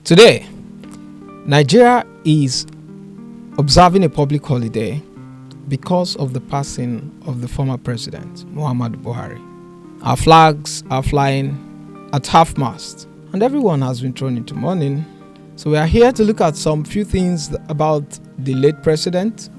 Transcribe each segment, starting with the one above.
Today, Nigeria is observing a public holiday because of the passing of the former president, Muhammadu Buhari. Our flags are flying at half-mast, and everyone has been thrown into mourning. So we are here to look at some few things about the late president,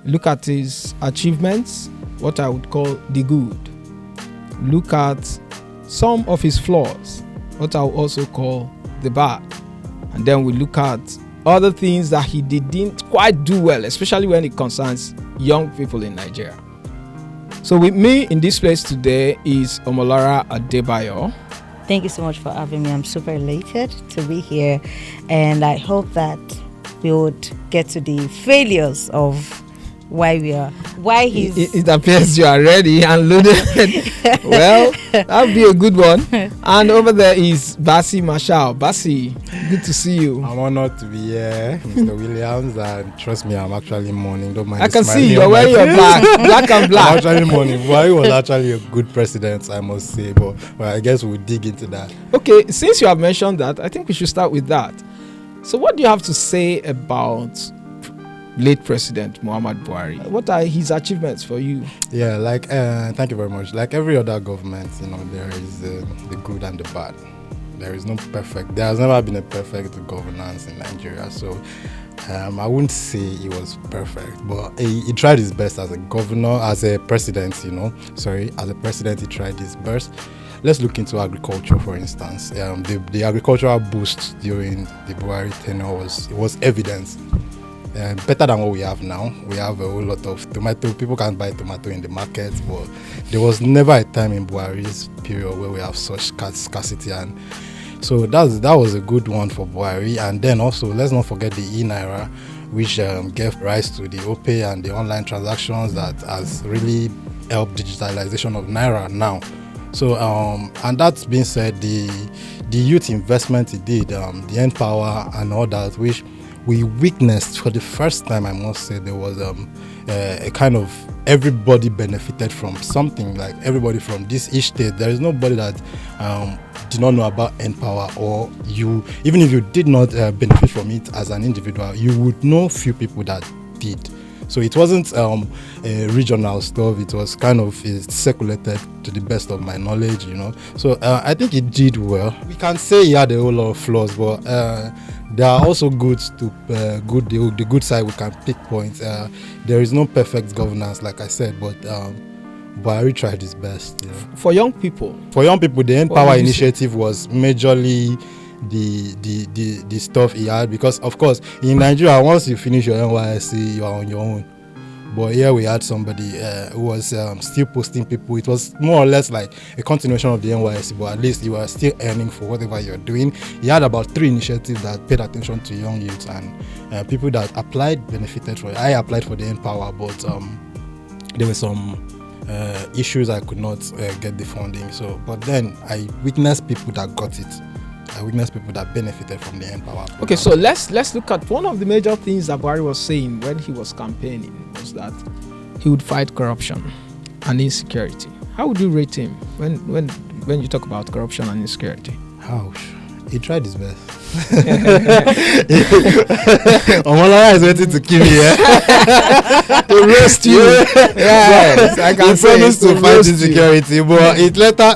look at his achievements, what I would call the good, look at some of his flaws, what I would also call the bad, and then we look at other things that he didn't quite do well, especially when it concerns young people in Nigeria. So with me in this place today is Omolara Adebayo. Thank you so much for having me. I'm super elated to be here, and I hope that we would get to the failures of why he's... It appears you are ready and loaded. Well, that'll be a good one. And over there is Basi Marshall. Basi, good to see you. I'm honored to be here, Mr. Williams, and trust me, I'm actually mourning. Don't mind. I can see you're wearing your black and black. I'm actually mourning. Buhari was actually a good president, I must say, but I guess we'll dig into that. Okay, since you have mentioned that, I think we should start with that. So what do you have to say about late President Muhammadu Buhari? What are his achievements for you? Yeah, thank you very much. Like every other government, there is the good and the bad. There is no perfect. There has never been a perfect governance in Nigeria. So I wouldn't say he was perfect, but he tried his best as a governor, as a president. As a president, he tried his best. Let's look into agriculture, for instance. The agricultural boost during the Buhari tenure was evident. Better than what we have now. We have a whole lot of tomato. People can't buy tomato in the market, but there was never a time in Buhari's period where we have such scarcity, and so that was a good one for Buhari. And then also, let's not forget the e-Naira, which gave rise to the OPay and the online transactions that has really helped digitalization of Naira now. So, and that being said, the youth investment he did, the Npower and all that, which we witnessed for the first time, I must say, there was a kind of everybody benefited from something. Like everybody from each state, there is nobody that did not know about Npower, or even if you did not benefit from it as an individual, you would know few people that did. So it wasn't a regional stuff. It was kind of circulated to the best of my knowledge, So I think he did well. We can say he had a whole lot of flaws, but there are also goods to the good side we can pick points. There is no perfect governance, like I said, but Buhari tried his best. For young people, the Npower initiative was majorly the stuff he had, because of course in Nigeria, once you finish your NYSC, you are on your own. But here we had somebody who was still posting people. It was more or less like a continuation of the NYSC, but at least you were still earning for whatever you're doing. He had about 3 initiatives that paid attention to young youths, and people that applied benefited from it. I applied for the Npower, but there were some issues I could not get the funding. So, but then I witnessed people that got it. I witnessed people that benefited from the Npower program. Okay, so let's look at one of the major things that Buhari was saying when he was campaigning, was that he would fight corruption and insecurity. How would you rate him when you talk about corruption and insecurity? Ouch. He tried his best. Omolara is waiting to kill me, to roast you. Yes, I can promise to fight insecurity, but it later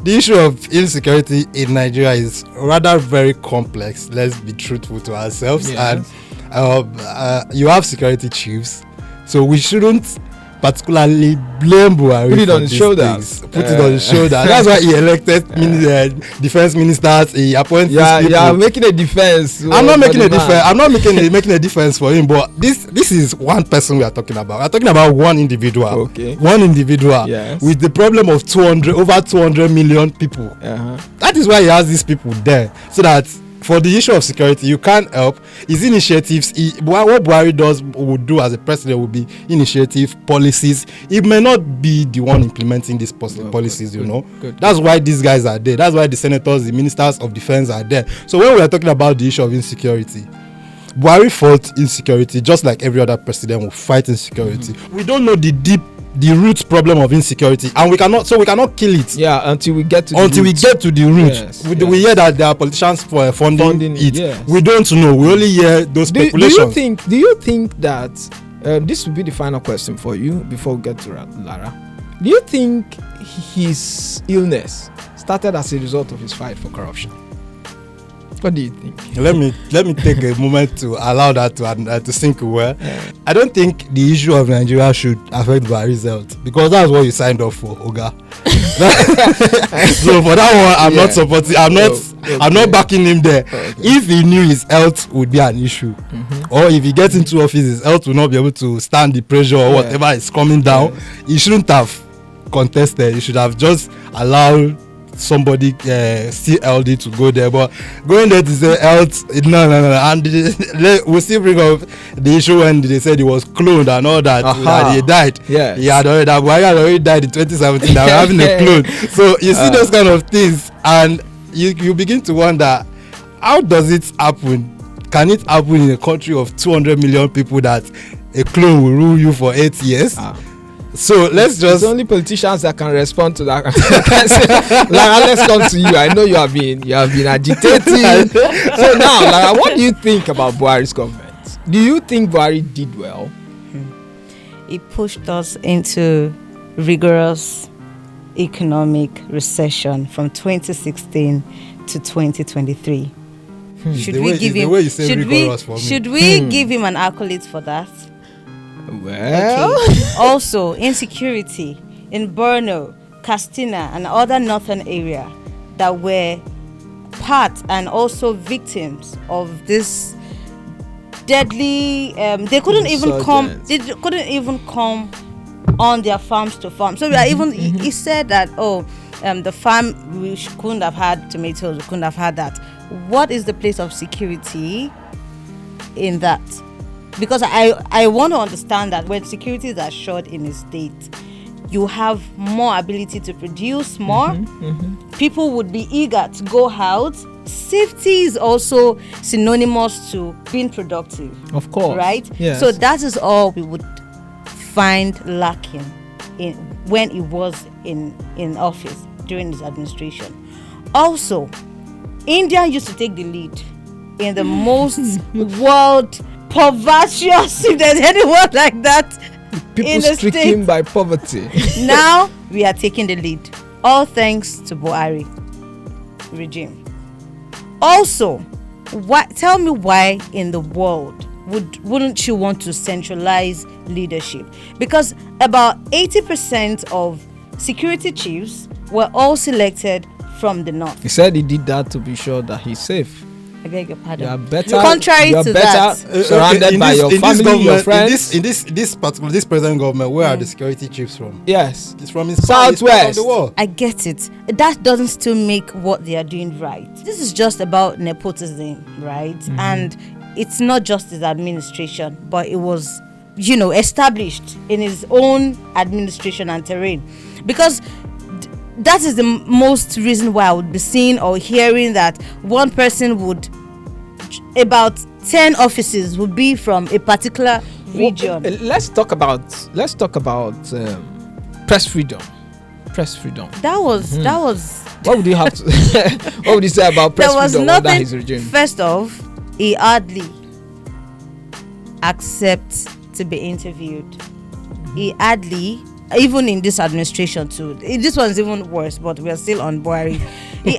the issue of insecurity in Nigeria is rather very complex. Let's be truthful to ourselves. Yes. And you have security chiefs, so we shouldn't particularly blame Buhari. Put it on his shoulders. Put it on his shoulders. That's why he elected defense ministers. He appointed people. Yeah, making a defense. I'm not making a defense. I'm not making a defense for him. But this is one person we are talking about. We're talking about one individual. Okay. One individual. Yes. With the problem of over 200 million people. Uh-huh. That is why he has these people there, so that for the issue of security, you can't help his initiatives. What Buhari would do as a president would be initiative, policies. It may not be the one implementing these policies, Good. That's why these guys are there. That's why the senators, the ministers of defense are there. So when we are talking about the issue of insecurity, Buhari fought insecurity just like every other president will fight insecurity. Mm-hmm. We don't know the the root problem of insecurity, and we cannot kill it. Yeah, until we get to the root. Yes, we hear that there are politicians for funding it. Yes. We don't know. We only hear those speculations. Do you think that this will be the final question for you before we get to Lara? Do you think his illness started as a result of his fight for corruption? What do you think? Let me take a moment to allow that to sink well. Yeah. I don't think the issue of Nigeria should affect Buhari's health, because that's what you signed up for, Oga. So for that one, I'm not supporting. I'm not backing him there. Okay. If he knew his health would be an issue, or if he gets into office, his health will not be able to stand the pressure or whatever is coming down, he shouldn't have contested. He should have just allowed somebody still LD to go there, but going there to say health, no, and we'll still bring up the issue when they said he was cloned and all that, that he died. Yeah, he had already died in 2017. Now we're having a clone. So you see those kind of things, and you begin to wonder, how does it happen? Can it happen in a country of 200 million people that a clone will rule you for 8 years? So let's just. It's only politicians that can respond to that. Lara, let's come to you. I know you have been agitating. So now, Lara, what do you think about Buhari's government? Do you think Buhari did well? He pushed us into rigorous economic recession from 2016 to 2023. Should we give him an accolade for that? Well, okay. Also, insecurity in Borno, Katsina, and other northern area that were part and also victims of this deadly. They couldn't even come. They couldn't even come on their farms to farm. So we are even. He said that the farm couldn't have had tomatoes. We couldn't have had that. What is the place of security in that? Because I want to understand that when security is assured in a state, you have more ability to produce more. People would be eager to go out. Safety is also synonymous to being productive. Of course. Right? Yes. So that is all we would find lacking when he was in office during his administration. Also, India used to take the lead in the most world perversions, if there's any word like that. People stricken by poverty. Now we are taking the lead, all thanks to Buhari regime. Also, tell me why in the world wouldn't you want to centralize leadership? Because about 80% of security chiefs were all selected from the north. He said he did that to be sure that he's safe. I beg your pardon. You are better. Contrary to that, surrounded by your family, your friends. In this present government, where are the security chiefs from? Yes, it's from Southwest. The world. I get it. That doesn't still make what they are doing right. This is just about nepotism, right? And it's not just his administration, but it was, established in his own administration and terrain, because that is the most reason why I would be seeing or hearing that one person would, about 10 offices would be from a particular region. Let's talk about press freedom. That was. What would you have to? What would you say about press freedom under his regime? First off, he hardly accepts to be interviewed. He hardly. Even in this administration too, this one's even worse, but we are still on Buhari. He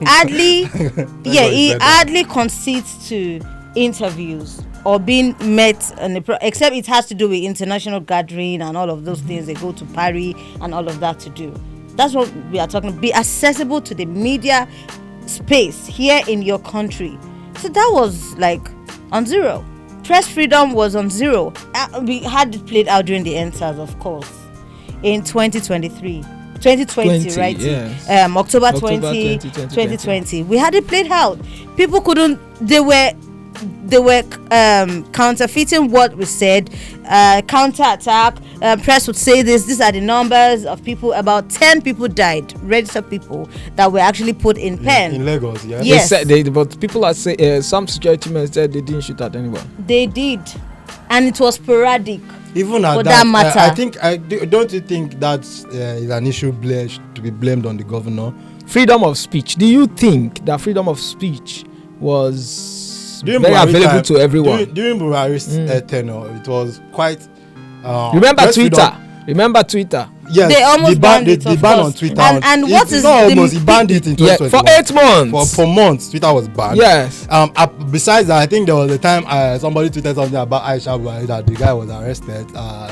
hardly concedes to interviews or being met, except it has to do with international gathering and all of those things. They go to Paris and all of that to do. That's what we are talking about. Be accessible to the media space here in your country. So that was like on zero. Press freedom was on zero. We had it played out during the EndSARS, of course. In 2020, right? Yes. October 2020. We had it played out. People couldn't. They were counterfeiting what we said. Counterattack. Press would say this. These are the numbers of people. About 10 people died. Registered people that were actually put in pen. In Lagos, yeah. Yes. But people are saying some security men said they didn't shoot at anyone. They did, and it was sporadic. Even at for that, that matter. I think don't you think that is an issue to be blamed on the governor? Freedom of speech. Do you think that freedom of speech was During very Buhari available time, to everyone? During Buhari's tenure, it was quite. Remember press Twitter? freedom- Remember Twitter? Yes, They almost banned it, the of ban course. on Twitter. And what It's is not the almost? He banned it in Yeah, 2021. for 8 months. For months, Twitter was banned. Yes. Besides that, I think there was a time somebody tweeted something about Aisha Buhari that the guy was arrested.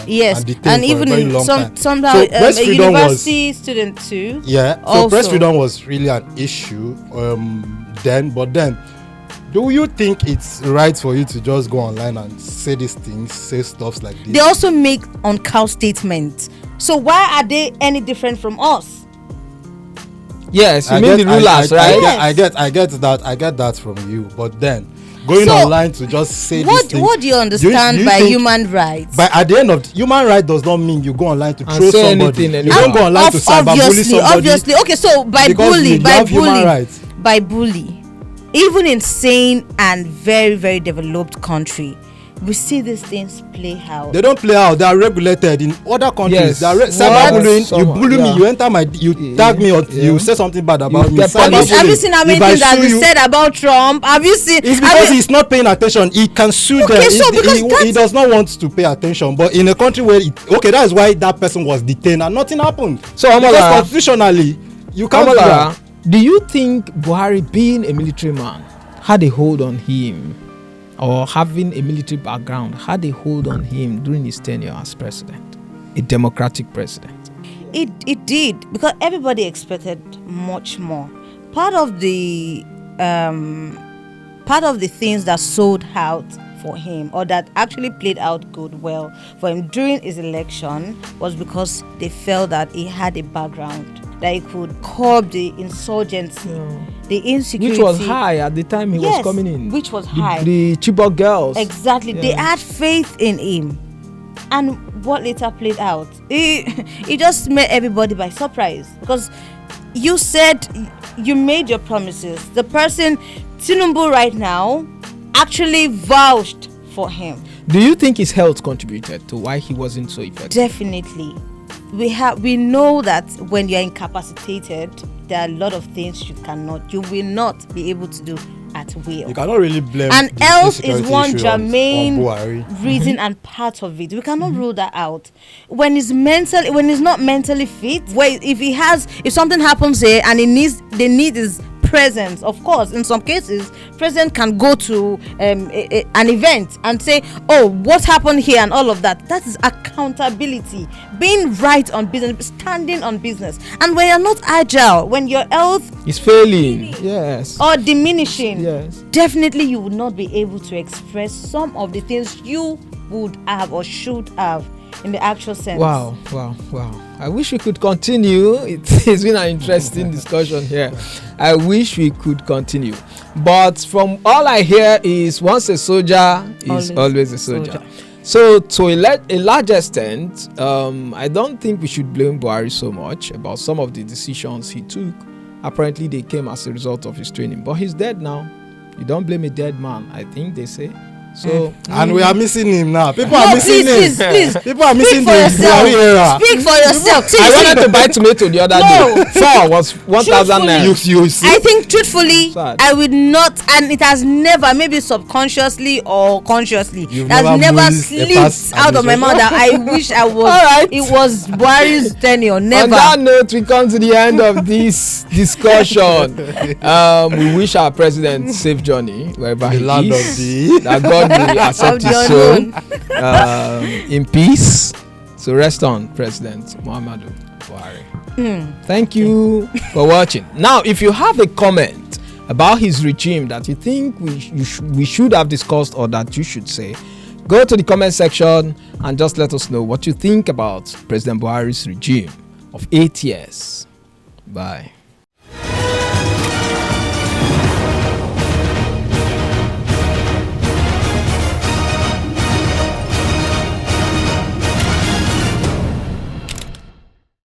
Yes, and detained and for even a very long time. somehow So press a freedom university student too. Yeah. So Also. press freedom was really an issue then. But then, do you think it's right for you to just go online and say these things, say stuff like this? They also make on-call statements. So why are they any different from us? Yes, you mean the rulers, right? I get that from you. But then, going So, online to just say these things. What do you understand do you by think- human rights? But at the end of human right does not mean you go online to And throw say somebody. anything You anyhow. don't go online to cyberbully somebody. Obviously. Okay, so by because bully, you have human rights. by bully, even in sane and very, very developed country, we see these things play out. They don't play out. They are regulated in other countries. Yes. They are cyberbullying. You Someone, bully yeah. me. You enter you tag me or you say something bad about me. get Have you Cyberbullying. seen how many If I things that sue they you- said about Trump? Have you seen? It's because he's not paying attention. He can sue Okay, them. so because He that's- does not want to pay attention. But in a country where that is why that person was detained and nothing happened. So, because Amola, constitutionally, you can't do that. Amola, do you think Buhari, being a military man, had a hold on him, or having a military background had a hold on him during his tenure as president, a democratic president? It did, because everybody expected much more. Part of the things that sold out for him, or that actually played out well for him during his election, was because they felt that he had a background that he could curb the insurgency, the insecurity, Which was high at the time he was coming in. which was high. The Chibok girls. Exactly. Yeah. They had faith in him. And what later played out, it just made everybody by surprise, because you said you made your promises. The person, Tinubu right now, actually vouched for him. Do you think his health contributed to why he wasn't so effective? Definitely. We know that when you're incapacitated, there are a lot of things you will not be able to do at will. You cannot really blame. And the health is insecurity one issue on germane Buhari. reason and part of it. We cannot rule that out. When he's not mentally fit, if something happens here and they need his presence, of course, in some cases, president can go to an event and say, "Oh, what happened here?" and all of that. That is accountability, being right on business, standing on business. And when you're not agile, when your health He's failing. Yes. or diminishing, Yes. definitely you would not be able to express some of the things you would have or should have in the actual sense. Wow. I wish we could continue. It's been an interesting discussion here. I wish we could continue. But from all I hear is, once a soldier is always a soldier. So to a large extent, I don't think we should blame Buhari so much about some of the decisions he took. Apparently they came as a result of his training. But he's dead now. You don't blame a dead man, I think they say. So And we are missing him now. People No, are missing please, him. please. People are Speak missing for the yourself. Buhari era. Speak for yourself. See, I see. wanted to buy tomato the other No. day. 4 was 1,000 Truthfully, naira. You see? I think truthfully, Sad. I would not, and it has never, maybe subconsciously or consciously, You've has never never bullied a past slipped out of my mouth that I wish I was. All right. It was Buhari's tenure. On Never. that note, we come to the end of this discussion. We wish our president safe journey wherever The he land of is. the- That God will accept Of the his soul unknown. in peace. So rest on, President Muhammadu Buhari. Thank you for watching. Now, if you have a comment about his regime that you think we should have discussed, or that you should say, go to the comment section and just let us know what you think about President Buhari's regime of 8 years. Bye.